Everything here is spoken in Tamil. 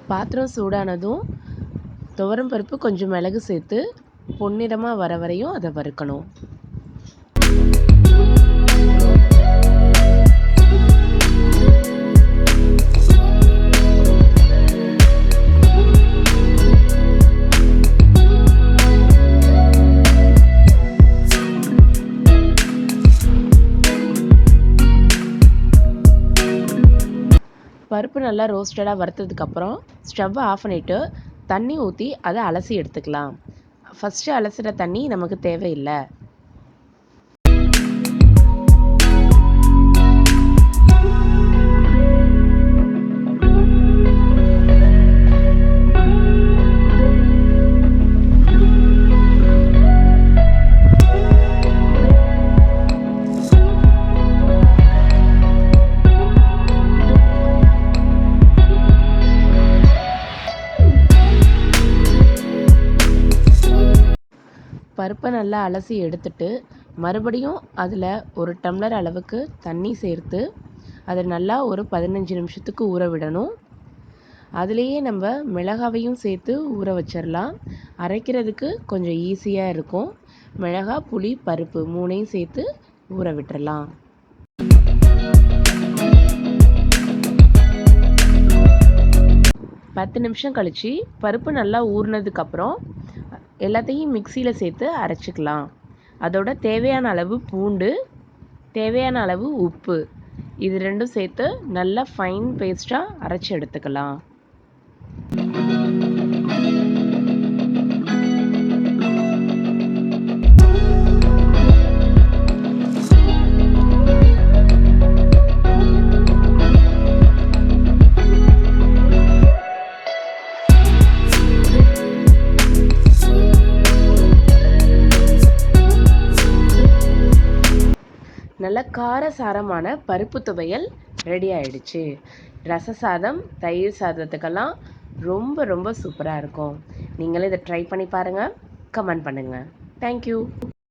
பாத்திரம் சூடானதும் துவரம் பருப்பு கொஞ்சம் மிளகு சேர்த்து பொன்னிறமாக வர வரையும் அதை வறுக்கணும். பருப்பு நல்லா ரோஸ்டடாக வறுத்ததுக்கப்புறம் ஸ்டவ்வை ஆஃப் பண்ணிவிட்டு தண்ணி ஊற்றி அதை அலசி எடுத்துக்கலாம். ஃபஸ்ட்டு அலசுகிற தண்ணி நமக்கு தேவையில்லை. பருப்பை நல்லா அலசி எடுத்துட்டு மறுபடியும் அதில் ஒரு டம்ளர் அளவுக்கு தண்ணி சேர்த்து அதை நல்லா ஒரு 15 நிமிஷத்துக்கு ஊற விடணும். அதுலேயே நம்ம மிளகாவையும் சேர்த்து ஊற வச்சிடலாம். அரைக்கிறதுக்கு கொஞ்சம் ஈஸியாக இருக்கும். மிளகாய், புளி, பருப்பு 3ஐயும் சேர்த்து ஊற விட்டுறலாம். பத்து நிமிஷம் கழித்து பருப்பு நல்லா ஊறினதுக்கப்புறம் எல்லாத்தையும் மிக்சியில் சேர்த்து அரைச்சிக்கலாம். அதோட தேவையான அளவு பூண்டு, தேவையான அளவு உப்பு, இது ரெண்டும் சேர்த்து நல்லா ஃபைன் பேஸ்ட்டாக அரைச்சி எடுத்துக்கலாம். நல்ல காரசாரமான பருப்பு துவையல் ரெடி ஆயிடுச்சு. ரச சாதம், தயிர் சாதத்துக்கெல்லாம் ரொம்ப ரொம்ப சூப்பராக இருக்கும். நீங்களும் இதை ட்ரை பண்ணி பாருங்கள். கமெண்ட் பண்ணுங்கள். தேங்க்யூ.